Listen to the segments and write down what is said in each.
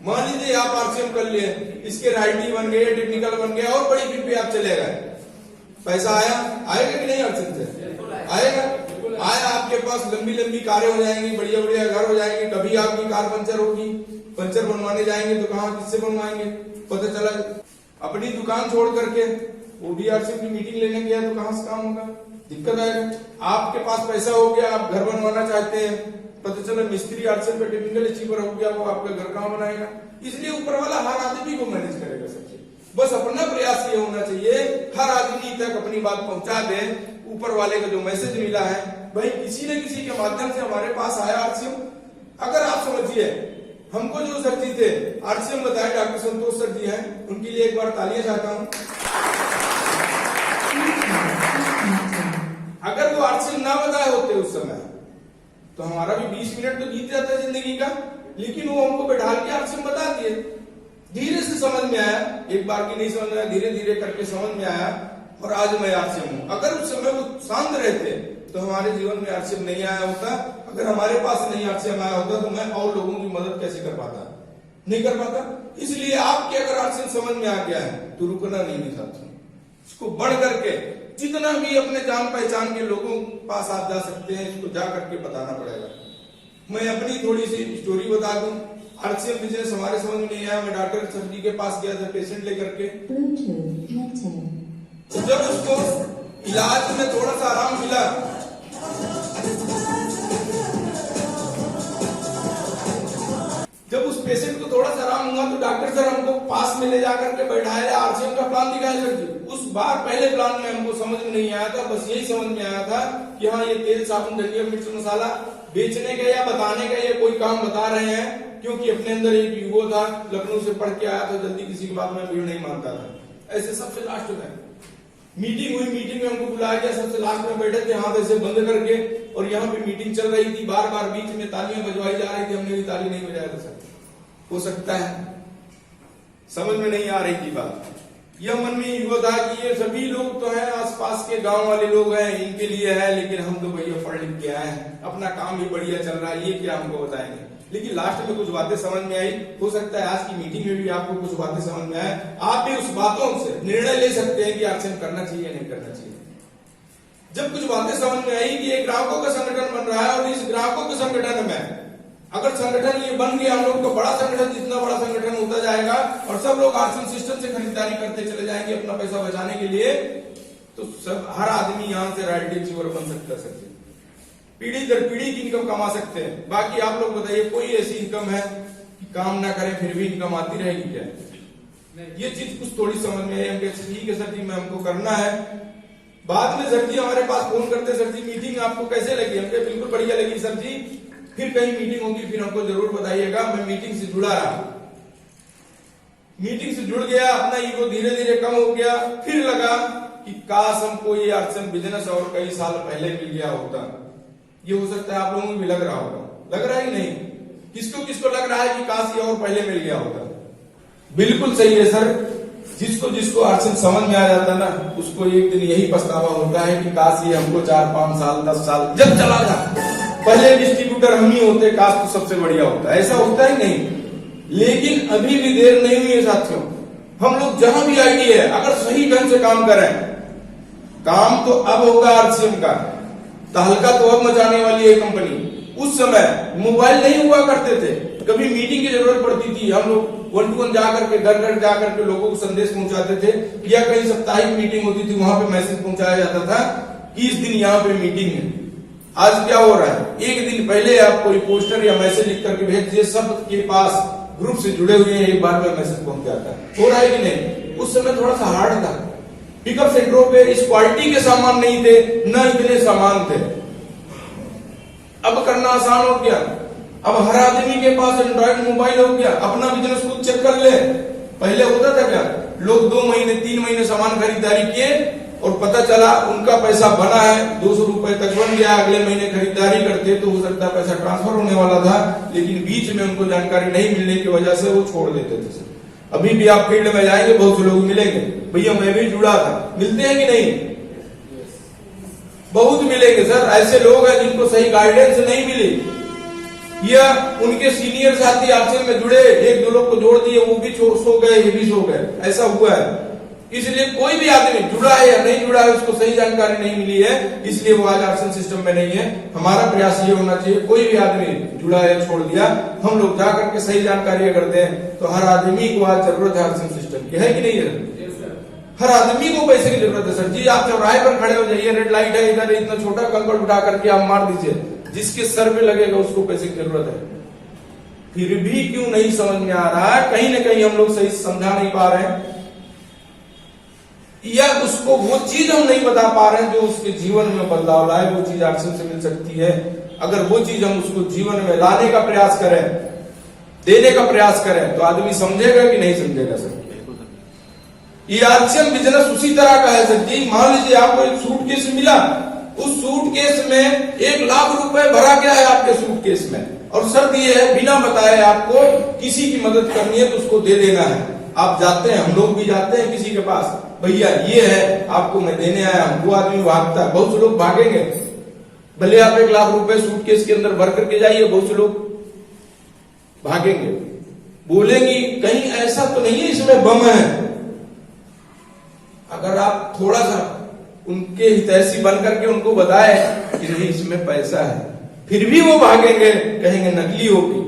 मान लीजिए आप आरसीएम कर लिए, इसके राइटी बन गए, टेक्निकल बन गए और बड़ी फील्ड पे आप चले गए, पैसा आएगा कि नहीं आरसीएम से? आएगा। आया, आपके पास लंबी लंबी कारें हो जाएंगी, बढ़िया बढ़िया घर हो जाएंगे, कभी आपकी कार पंचर होगी, पंचर बनवाने जाएंगे तो कहाँ किससे बनवाएंगे? पता चला अपनी दुकान छोड़ करके वो भी आरसीएम की मीटिंग लेने गया तो कहां से काम होगा? दिक्कत आएगा। आपके पास पैसा हो गया, आप घर बनवाना चाहते हैं, पता चला मिस्त्री आरसीएम पे टेक्निकल चीपर हो गया, वो आपका घर कहां बनाएगा? इसलिए ऊपर वाला हर आदमी को मैनेज करेगा सबसे। बस अपना प्रयास ये होना चाहिए हर आदमी तक अपनी बात पहुंचा दे। ऊपर वाले का जो मैसेज मिला है भाई किसी न किसी के माध्यम से हमारे पास आया आरसीएम। अगर आप समझिए, हमको जो सर जी थे आरसीएम बताए डॉक्टर संतोष सर जी हैं, उनके लिए एक बार तालियां चाहता हूं। अगर वो आरसीएम ना बताए होते उस समय तो हमारा भी 20 मिनट तो बीत जाता है जिंदगी का, लेकिन वो हमको बैठा के आरसीएम बता दिए। धीरे से समझ में आया, एक बार की नहीं समझ में आया, धीरे धीरे करके समझ में आया और आज मैं आरसीएम हूं। अगर उस समय वो शांत रहते तो हमारे जीवन में आरसीएम नहीं आया होता। अगर हमारे पास नहीं आरसीएम आया होता तो मैं और लोगों की मदद कैसे कर पाता? नहीं कर पाता। इसलिए आपके अगर आरसीएम समझ में आ गया है तो रुकना नहीं साथियों, इसको बढ़ करके जितना भी अपने जान पहचान के लोगों के पास आप जा सकते हैं, इसको जा करके बताना पड़ेगा। मैं अपनी थोड़ी सी स्टोरी बता दूं। आरसीएम बिजनेस हमारे समझ में नहीं आया। मैं डॉक्टर सर जी के पास गया था पेशेंट लेकर के, तो जब उसको इलाज में थोड़ा सा आराम मिला, जब उस पेशेंट को थोड़ा सा आराम हुआ तो डॉक्टर सर हमको पास में ले जाकर के बैठाया, आरसीएम का प्लान दिखाया सर जी। उस बार पहले प्लान में हमको समझ में नहीं आया था, बस यही समझ में आया था कि हाँ ये तेल साबुन धनिया मिर्च मसाला बेचने का या बताने का ये कोई काम बता रहे हैं, क्योंकि अपने अंदर एक यूगो था, लखनऊ से पढ़ के आया था, जल्दी किसी की बात में भीड़ नहीं मानता था। ऐसे सबसे लास्ट में मीटिंग हुई, मीटिंग में हमको बुलाया गया, सबसे लास्ट में बैठे थे हाथ ऐसे बंद करके, और यहाँ पे मीटिंग चल रही थी, बार बार बीच में तालियां बजवाई जा रही थी, हमने भी ताली नहीं बजाया था सर। हो सकता है समझ में नहीं आ रही थी बात। यह मन में युवा था कि ये सभी लोग तो हैं, आसपास के गांव वाले लोग हैं, इनके लिए है, लेकिन हम तो भैया पढ़ लिख के आए हैं, अपना काम भी बढ़िया चल रहा है, ये क्या हमको बताएंगे? लेकिन लास्ट में कुछ बातें समझ में आई। हो सकता है आज की मीटिंग में भी आपको कुछ बातें समझ में आए, आप भी उस बातों से निर्णय ले सकते हैं कि आरसीएम करना चाहिए नहीं करना चाहिए। जब कुछ बातें समझ में आई कि एक ग्राहकों का संगठन बन रहा है, और इस ग्राहकों के संगठन में अगर संगठन ये बन गया, हम लोग का बड़ा संगठन, जितना बड़ा संगठन होता जाएगा और सब लोग आरसीएम सिस्टम से खरीदारी करते चले जाएंगे अपना पैसा बचाने के लिए, तो सब हर आदमी यहां से रॉयल्टी अचीवर बन सकता है, पीढ़ी दर पीढ़ी की इनकम कमा सकते हैं। बाकी आप लोग बताइए, कोई ऐसी इनकम है कि काम ना करें फिर भी इनकम आती रहेगी क्या? ये चीज कुछ थोड़ी समझ में आई। हम कहते ठीक है सर जी, मैं हमको करना है। बाद में सर जी हमारे पास फोन करते, सर जी मीटिंग आपको कैसे लगी? हम कहे बिल्कुल बढ़िया लगी सर जी, फिर कहीं मीटिंग होगी फिर हमको जरूर बताइएगा। मैं मीटिंग से जुड़ा रहा, मीटिंग से जुड़ गया, अपना ईगो धीरे धीरे कम हो गया। फिर लगा कि काश हमको ये आरसीएम बिजनेस और कई साल पहले मिल गया होता। ये हो सकता है आप लोगों को भी लग रहा होगा, लग रहा है कि नहीं? किसको किसको लग रहा है कि काश ये और पहले मिल गया होता? बिल्कुल सही है सर। जिसको जिसको आरसीएम समझ में आ जाता है ना, उसको एक दिन यही पछतावा होता है कि काश ये हमको 4, 5 साल 10 साल जब चला था, पहले डिस्ट्रीब्यूटर हम ही होते, काश तो सबसे बढ़िया होता। ऐसा होता ही नहीं। लेकिन अभी भी देर नहीं हुई है साथियों। हम लोग जहां भी आईडी है, अगर सही ढंग से काम करें, काम तो अब होगा आरसीएम का, तहलका तो अब मचाने वाली है कंपनी। उस समय मोबाइल नहीं हुआ करते थे, कभी मीटिंग की जरूरत पड़ती थी, हम लोग 1 to 1 जाकर के घर घर जाकर के लोगों को संदेश पहुंचाते थे, या कहीं साप्ताहिक मीटिंग होती थी, वहां पे मैसेज पहुंचाया जाता था कि इस दिन यहाँ पे मीटिंग है। आज क्या हो रहा है, एक दिन पहले आप कोई पोस्टर या मैसेज लिख करके भेज दिए, सब के पास ग्रुप से जुड़े हुए हैं, एक बार में मैसेज पहुंच जाता है। हो रहा है कि नहीं? उस समय थोड़ा सा हार्ड था, पिकअप सेंटरों पे इस क्वालिटी के सामान नहीं थे, न इतने सामान थे। अब करना आसान हो गया, अब हर आदमी के पास एंड्रॉइड मोबाइल हो गया, अपना बिजनेस खुद चेक कर ले। पहले होता था क्या, लोग 2 महीने 3 महीने सामान खरीदारी किए और पता चला उनका पैसा बना है, 200 रुपए तक बन गया, अगले महीने खरीदारी करते तो हो सकता है पैसा ट्रांसफर होने वाला था, लेकिन बीच में उनको जानकारी नहीं मिलने की वजह से वो छोड़ देते थे। अभी भी आप फील्ड में जाएंगे, बहुत से लोग मिलेंगे, भैया मैं भी जुड़ा था, मिलते हैं कि नहीं? बहुत मिलेंगे सर। ऐसे लोग हैं जिनको सही गाइडेंस नहीं मिली, या उनके सीनियर साथी आरसीएम में जुड़े, एक दो लोग को जोड़ दिए, वो भी सो गए, ये भी सो गए, ऐसा हुआ है। इसलिए कोई भी आदमी जुड़ा है या नहीं जुड़ा है, उसको सही जानकारी नहीं मिली है, इसलिए वो आज आरक्षण सिस्टम में नहीं है। हमारा प्रयास ये होना चाहिए, कोई भी आदमी जुड़ा है, छोड़ दिया, हम लोग जा करके सही जानकारी करते हैं। तो हर आदमी को आज जरूरत है आरक्षण सिस्टम की, है कि नहीं है? हर आदमी को पैसे की जरूरत है सर जी। आप चौराहे पर खड़े हो जाइए, रेड लाइट है, इधर इतना छोटा कंकड़ उठा करके आप मार दीजिए, जिसके सर पे लगेगा उसको पैसे की जरूरत है। फिर भी क्यों नहीं समझ में आ रहा है? कहीं ना कहीं हम लोग सही समझा नहीं पा रहे हैं, या उसको वो चीज हम नहीं बता पा रहे हैं जो उसके जीवन में बदलाव लाए। वो चीज आरक्षण से मिल सकती है। अगर वो चीज हम उसको जीवन में लाने का प्रयास करें, देने का प्रयास करें, तो आदमी समझेगा कि नहीं समझेगा सर? ये आरक्षण बिजनेस उसी तरह का है सर जी। मान लीजिए आपको एक सूटकेस मिला, उस सूटकेस में 1 लाख रुपए भरा गया है आपके सूटकेस में, और शर्त ये है बिना बताए आपको किसी की मदद करनी है तो उसको दे देना है। आप जाते हैं, हम लोग भी जाते हैं किसी के पास, भैया ये है आपको मैं देने आया हूं, वो आदमी भागता है। बहुत से लोग भागेंगे, भले आप 1 लाख रुपए सूटकेस के अंदर भर करके जाइए, बहुत से लोग भागेंगे, बोलेंगे कहीं ऐसा तो नहीं है इसमें बम है। अगर आप थोड़ा सा उनके हितैषी बन करके उनको बताए कि नहीं इसमें पैसा है, फिर भी वो भागेंगे, कहेंगे नकली होगी,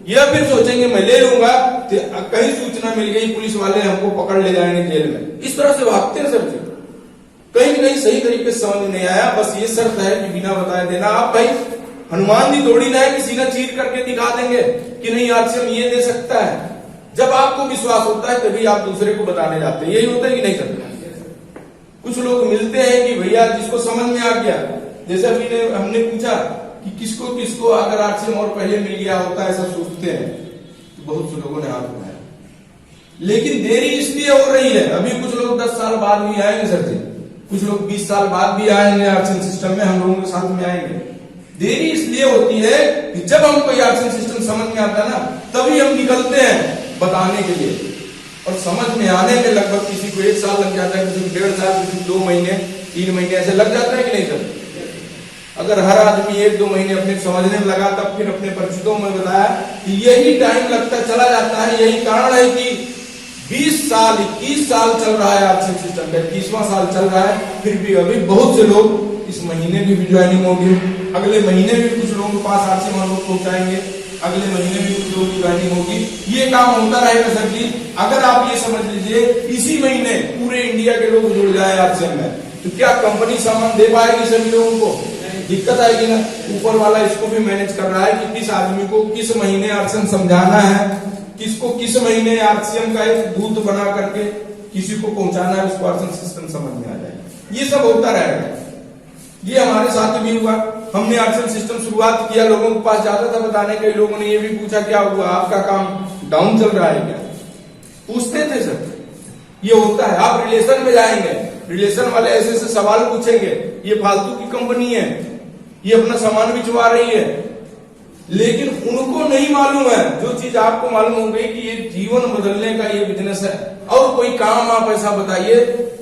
या फिर सोचेंगे मैं ले लूंगा, तो कहीं सूचना मिल गई, पुलिस वाले हमको पकड़ ले जाएंगे जेल में। इस तरह से भागते हैं सर जी। कहीं कहीं सही तरीके से समझ नहीं आया। बस ये शर्त है कि बिना बताए देना। आप भाई हनुमान जी थोड़ी ना है कि सीना चीर करके दिखा देंगे कि नहीं आरक्षण ये दे सकता है। जब आपको विश्वास होता है तभी आप दूसरे को बताने जाते हैं। यही होता है कि नहीं सर? कुछ लोग मिलते हैं कि भैया जिसको समझ में आ गया, जैसे अभी हमने पूछा कि किसको किसको अगर आरक्षण और पहले मिल गया होता, ऐसा सोचते हैं, तो बहुत से लोगों ने हाथ उठाया। लेकिन देरी इसलिए हो रही है, अभी कुछ लोग 10 साल बाद भी आएंगे सर जी, कुछ लोग 20 साल बाद भी आएंगे आरक्षण सिस्टम में, हम लोगों के साथ में आएंगे। देरी इसलिए होती है कि जब हमको आरक्षण सिस्टम समझ में आता है ना, तभी हम निकलते हैं बताने के लिए, और समझ में आने में लगभग किसी को 1 साल लग जाता है, किसी को 1.5 साल, किसी को 2 महीने 3 महीने ऐसे लग जाता है कि नहीं सर? अगर हर आदमी 1-2 महीने अपने समझने में लगा, तब फिर अपने परिचितों में बताया कि यही टाइम लगता चला जाता है। यही कारण है कि 20 साल 21 साल चल रहा है आरक्षण सिस्टम का, 21वां साल चल रहा है, फिर भी अभी बहुत से लोग इस महीने की भी ज्वाइनिंग होगी, अगले महीने भी कुछ लोगों के पास आरक्षण हम लोग पहुंचाएंगे, अगले महीने भी कुछ लोगों की ज्वाइनिंग होगी। ये काम होता रहेगा सर जी। अगर आप ये समझ लीजिए इसी महीने पूरे इंडिया के लोग जुड़ जाए आरक्षण में, तो क्या कंपनी सामान दे पाएगी सभी लोगों को? दिक्कत आएगी ना। ऊपर वाला इसको भी मैनेज कर रहा है कि किस आदमी को किस महीने आरक्षण समझाना है, किसको किस महीने आरसीएम का एक दूत बना करके किसी को पहुंचाना है, उसको आरक्षण सिस्टम समझ में आ जाएगा। ये सब होता रहेगा। ये हमारे साथ भी हुआ। हमने आरक्षण सिस्टम शुरुआत किया, लोगों के पास जाता था बताने, कई लोगों ने ये भी पूछा क्या हुआ, आपका काम डाउन चल रहा है क्या? पूछते थे सर। ये होता है। आप रिलेशन में जाएंगे, रिलेशन वाले ऐसे ऐसे सवाल पूछेंगे, ये फालतू की कंपनी है, ये अपना सामान बिचवा रही है, लेकिन उनको नहीं मालूम है जो चीज आपको मालूम हो गई कि ये जीवन बदलने का ये बिजनेस है। और कोई काम आप ऐसा बताइए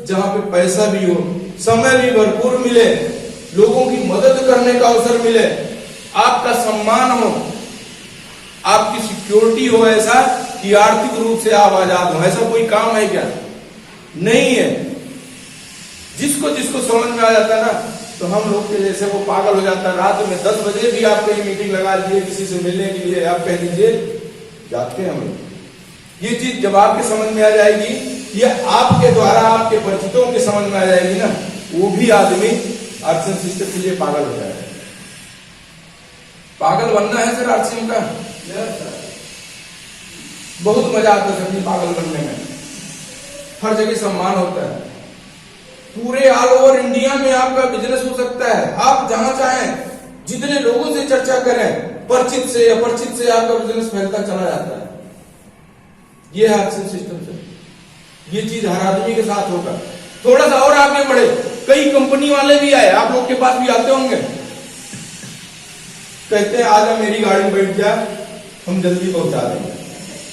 जहां पे पैसा भी हो, समय भी भरपूर मिले, लोगों की मदद करने का अवसर मिले, आपका सम्मान हो, आपकी सिक्योरिटी हो, ऐसा कि आर्थिक रूप से आप आजाद हो। ऐसा कोई काम है क्या? नहीं है। जिसको जिसको समझ में आ जाता है ना, तो हम लोग के जैसे वो पागल हो जाता है। रात में 10 बजे भी आप कहीं मीटिंग लगा दीजिए किसी से मिलने के लिए, आप कह दीजिए जाते हैं हम लोग। ये चीज जब आपके समझ में आ जाएगी, या आपके द्वारा आपके परिचितों के समझ में आ जाएगी ना, वो भी आदमी आरक्षण सिस्टम के लिए पागल हो जाएगा। पागल बनना है सर आरक्षण का। बहुत मजा आता है सर पागल बनने में। हर जगह सम्मान होता है। पूरे ऑल ओवर इंडिया में आपका बिजनेस हो सकता है। आप जहां चाहें, जितने लोगों से चर्चा करें, परिचित से अपरिचित से, आपका बिजनेस फैलता चला जाता है। यह है आरक्षण सिस्टम से। ये चीज हर आदमी के साथ होगा। थोड़ा सा और आगे बढ़े, कई कंपनी वाले भी आए, आप लोग के पास भी आते होंगे, कहते हैं आजा मेरी गाड़ी में बैठ जा, हम जल्दी पहुंचा देंगे।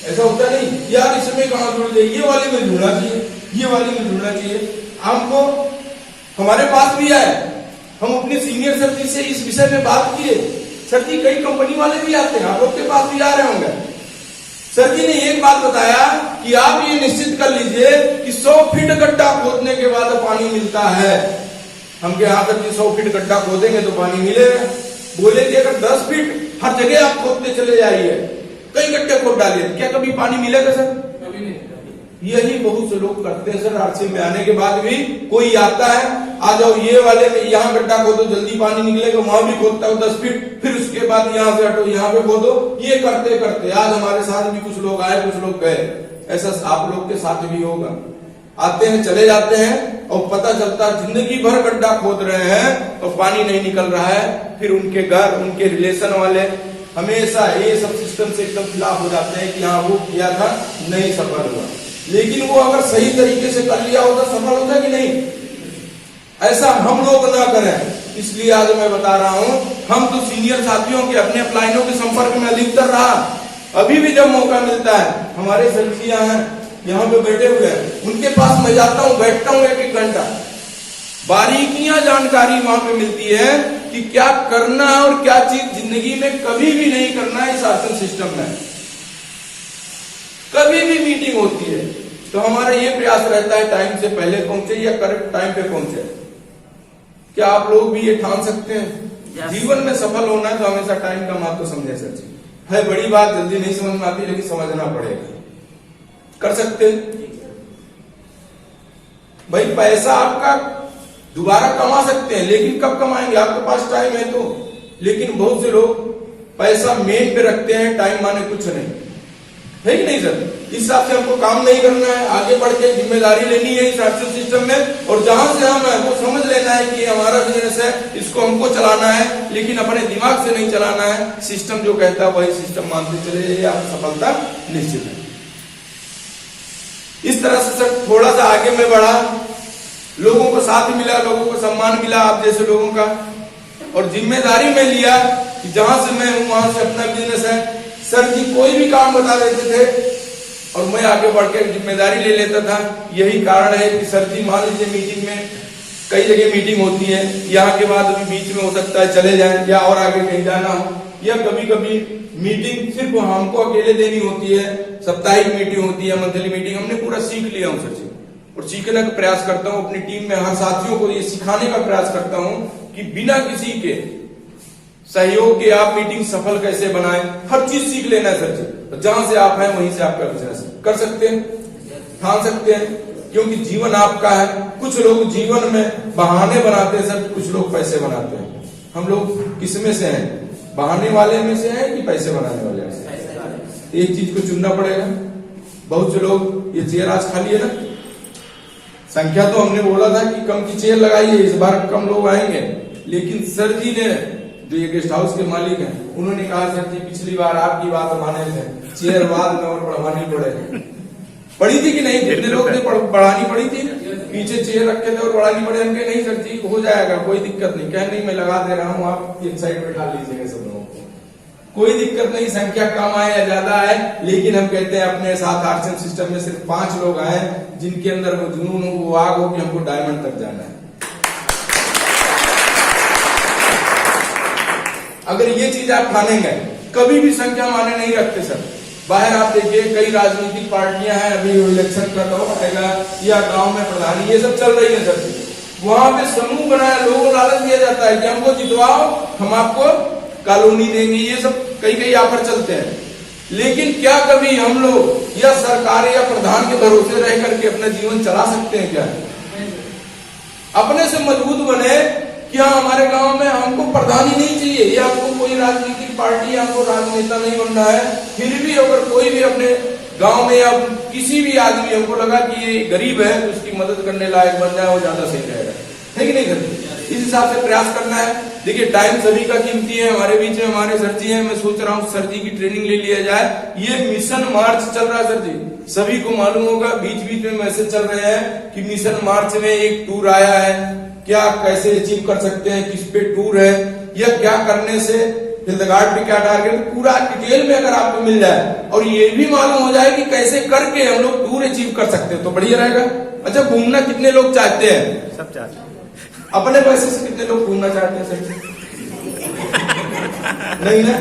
ऐसा होता नहीं यार, इसमें कहां जुड़ जाए, ये वाली में जुड़ना चाहिए, ये वाली में जुड़ना चाहिए। हमको हमारे पास भी आए, हम अपने सीनियर सर जी से इस विषय में बात किए सर जी कई कंपनी वाले भी आते हैं, आप लोग के पास भी आ रहे होंगे। सर जी ने एक बात बताया कि आप ये निश्चित कर लीजिए कि 100 फीट गड्ढा खोदने के बाद पानी मिलता है। हम के यहाँ सर जी 100 फीट गड्ढा खोदेंगे तो पानी मिलेगा। बोले कि अगर 10 फीट हर जगह आप खोदते चले जाइए, कई गड्ढे खोद डालिए, क्या कभी पानी मिलेगा सर? कभी नहीं। यही बहुत से लोग करते हैं सर। आरसी में आने के बाद भी कोई आता है, आ जाओ ये वाले में यहाँ गड्ढा खोदो जल्दी पानी निकलेगा, वहां भी खोदता हो 10 फीट, फिर उसके बाद यहाँ से हटो यहाँ पे खोदो। ये करते करते आज हमारे साथ भी कुछ लोग आए, कुछ लोग गए। ऐसा आप लोग के साथ भी होगा। आते हैं चले जाते हैं और पता चलता जिंदगी भर गड्ढा खोद रहे हैं और पानी नहीं निकल रहा है। फिर उनके घर, उनके रिलेशन वाले हमेशा ये सब सिस्टम से एकदम खिलाफ हो जाते हैं कि हाँ वो किया था, नहीं सफल हुआ। लेकिन वो अगर सही तरीके से कर लिया होता सफल होता कि नहीं? ऐसा हम लोग ना करें। इसलिए आज मैं बता रहा हूं, हम तो सीनियर साथियों के अपने अपलाइनों के संपर्क में अधिकतर रहा। अभी भी जब मौका मिलता है, हमारे सब्जियां हैं यहाँ पे बैठे हुए हैं, उनके पास मैं जाता हूँ, बैठता हूँ 1-1 घंटा। बारीकियां जानकारी वहां पे मिलती है कि क्या करना है और क्या चीज जिंदगी में कभी भी नहीं करना है। इस आसन सिस्टम में कभी भी मीटिंग होती है तो हमारा ये प्रयास रहता है टाइम से पहले पहुंचे या करेक्ट टाइम पे पहुंचे। क्या आप लोग भी ये ठान सकते हैं? जीवन में सफल होना है तो हमेशा टाइम का महत्व समझे। सच है, बड़ी बात जल्दी नहीं समझ में आती, लेकिन समझना पड़ेगा। कर सकते हैं भाई, पैसा आपका दोबारा कमा सकते हैं, लेकिन कब कमाएंगे? आपके पास टाइम है तो। लेकिन बहुत से लोग पैसा मेन पे रखते हैं, टाइम माने कुछ नहीं है कि नहीं सर? इस हिसाब से हमको काम नहीं करना है, आगे बढ़ के जिम्मेदारी लेनी है इस आर्थिक सिस्टम में। और जहां से हम है वो समझ लेना है कि हमारा बिजनेस है, इसको हमको चलाना है, लेकिन अपने दिमाग से नहीं चलाना है। सिस्टम जो कहता है वही सिस्टम मानते चले जाइए, आप सफलता निश्चित है। इस तरह से सर थोड़ा सा आगे में बढ़ा, लोगों को साथ मिला, लोगों को सम्मान मिला आप जैसे लोगों का, और जिम्मेदारी में लिया कि जहां से मैं हूं वहां से अपना बिजनेस है। सर जी कोई भी काम बता देते थे और मैं आगे बढ़ के जिम्मेदारी ले लेता था। यही कारण है कि सर जी मान लीजिए मीटिंग में, कई जगह मीटिंग होती है, यहाँ के बाद अभी बीच में हो सकता है चले जाएं या और आगे कहीं जाना हो, या कभी कभी मीटिंग सिर्फ हमको अकेले देनी होती है, साप्ताहिक मीटिंग होती है, मंथली मीटिंग। हमने पूरा सीख लिया हूँ सर जी, और सीखने का प्रयास करता हूँ। अपनी टीम में हर साथियों को ये सिखाने का प्रयास करता हूँ कि बिना किसी के सहयोग के आप मीटिंग सफल कैसे बनाएं। हर चीज सीख लेना है सर जी। जहां से आप हैं वहीं से आपका बिजनेस कर सकते हैं, ठान सकते हैं, क्योंकि जीवन आपका है। कुछ लोग जीवन में बहाने बनाते हैं सर, कुछ लोग पैसे बनाते हैं। हम लोग किसमें से हैं? बहाने वाले में से हैं कि पैसे बनाने वाले में से? एक चीज को चुनना पड़ेगा। बहुत से लोग, ये चेयर आज खाली है ना, संख्या तो हमने बोला था कि कम की चेयर लगाइए, इस बार कम लोग आएंगे, लेकिन सर जी ने, जो ये गेस्ट हाउस के मालिक हैं, उन्होंने कहा सर जी पिछली बार आपकी बात माने थे, चेयर बाद में और बढ़ानी पड़ेगी। पड़ी थी कि नहीं? जितने लोग थे बढ़ानी पड़ी थी, पीछे चेयर रखे थे और बढ़ानी पड़े। हमके नहीं सर जी हो जाएगा, कोई दिक्कत नहीं। कह नहीं मैं लगा दे रहा हूँ, आप एक साइड में डाल लीजिएगा सब लोगों को, कोई दिक्कत नहीं। संख्या कम आए या ज्यादा आए, लेकिन हम कहते हैं अपने साथ आरसीएम सिस्टम में सिर्फ 5 लोग आए जिनके अंदर वो जुनून हो, वो आग हो कि हमको डायमंड तक जाना है। अगर ये चीज आप ठानेंगे, कभी भी संख्या माने नहीं रखते सर। बाहर आप देखिए कई राजनीतिक पार्टियां हैं, अभी इलेक्शन का दौर आएगा या गांव में प्रधानी, ये सब चल रही है सर। वहां पे समूह बनाया, लोगों को लालच दिया जाता है कि हमको जितवाओ, हम आपको कॉलोनी देंगे, ये सब कई ऑफर चलते हैं। लेकिन क्या कभी हम लोग या सरकार या प्रधान के भरोसे रह करके अपना जीवन चला सकते हैं? क्या अपने से मजबूत बने कि हाँ हमारे गांव में हमको प्रधानी नहीं चाहिए या हमको कोई राजनीतिक पार्टी या हमको राजनेता नहीं बनना है। फिर भी अगर कोई भी अपने गांव में या किसी भी आदमी हमको लगा कि ये गरीब है तो उसकी मदद करने लायक बन जाए, वो ज्यादा सही रहेगा, है कि नहीं सर? इस हिसाब से प्रयास करना है। देखिए टाइम सभी का कीमती है। हमारे बीच में हमारे सर जी हैं, मैं सोच रहा हूँ सर जी की ट्रेनिंग ले लिया जाए। ये मिशन मार्च चल रहा है सर जी, सभी को मालूम होगा। बीच बीच में मैसेज चल रहे हैं कि मिशन मार्च में एक टूर आया है, क्या कैसे अचीव कर सकते हैं, किस पे टूर है, या क्या करने से हिल्दगार्ड पे क्या टारगेट, पूरा डिटेल में अगर आपको मिल जाए और ये भी मालूम हो जाए कि कैसे करके हम लोग टूर अचीव कर सकते हैं तो बढ़िया रहेगा। अच्छा, घूमना कितने लोग चाहते हैं? सब चाहते हैं। अपने पैसे से कितने लोग घूमना चाहते हैं सर? नहीं ना।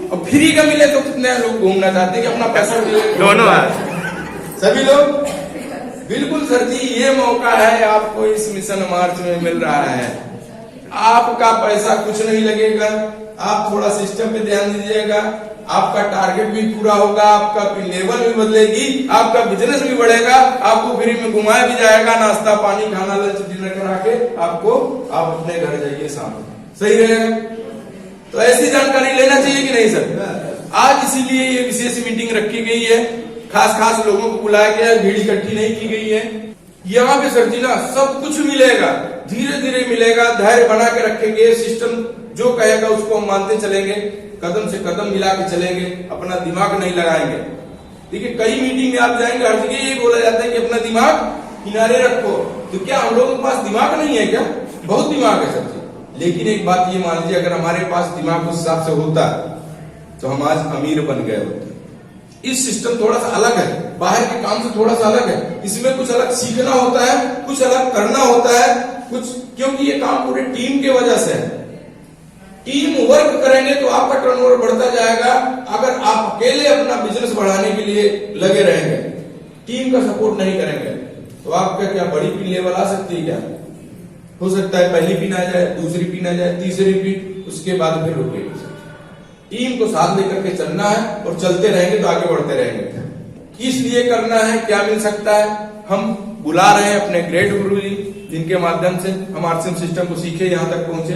और फ्री का मिले तो कितने लोग घूमना चाहते हैं कि अपना पैसा मिले, दोनों सभी लोग। बिल्कुल सर जी, ये मौका है आपको इस मिशन मार्च में मिल रहा है। आपका पैसा कुछ नहीं लगेगा, आप थोड़ा सिस्टम पे ध्यान दीजिएगा, आपका टारगेट भी पूरा होगा, आपका लेवल भी बदलेगी, आपका बिजनेस भी बढ़ेगा, आपको फ्री में घुमाया भी जाएगा, नाश्ता पानी खाना लंच डिनर करा के आपको, आप अपने घर जाइए शाम में, सही रहेगा। तो ऐसी जानकारी लेना चाहिए कि नहीं सर। आज इसीलिए ये विशेष मीटिंग रखी गई है, खास लोगों को बुलाया गया है, भीड़ इकट्ठी नहीं की गई है। यहाँ पे सर जी ना सब कुछ मिलेगा, धीरे धीरे मिलेगा, धैर्य बना के रखेंगे, सिस्टम जो कहेगा उसको हम मानते चलेंगे, कदम से कदम मिला के चलेंगे, अपना दिमाग नहीं लगाएंगे। देखिए कई मीटिंग में आप जाएंगे, हर जगह ये बोला जाता है कि अपना दिमाग किनारे रखो। तो क्या हम लोगों के पास दिमाग नहीं है क्या? बहुत दिमाग है सर जी। लेकिन एक बात ये मान लीजिए, अगर हमारे पास दिमाग उस हिसाब से होता तो हम आज अमीर बन गए होते। इस सिस्टम थोड़ा सा अलग है, बाहर के काम से थोड़ा सा अलग है, इसमें कुछ अलग सीखना होता है, कुछ अलग करना होता है, कुछ, क्योंकि ये काम पूरे टीम के वजह से है। टीम वर्क करेंगे तो आपका टर्नओवर बढ़ता जाएगा। अगर आप अकेले अपना बिजनेस बढ़ाने के लिए लगे रहेंगे, टीम का सपोर्ट नहीं करेंगे, तो आपका क्या बड़ी पिन लेवल आ सकती है? क्या हो सकता है पहली पिन आ जाए, दूसरी पिन आ जाए, तीसरी पिन, उसके बाद फिर रुकेगी। टीम को साथ लेकर के चलना है और चलते रहेंगे तो आगे बढ़ते रहेंगे। किस लिए करना है, क्या मिल सकता है, हम बुला रहे हैं अपने ग्रेट गुरु जी, जिनके माध्यम से हम आरसीएम सिस्टम को सीखे, यहाँ तक पहुंचे।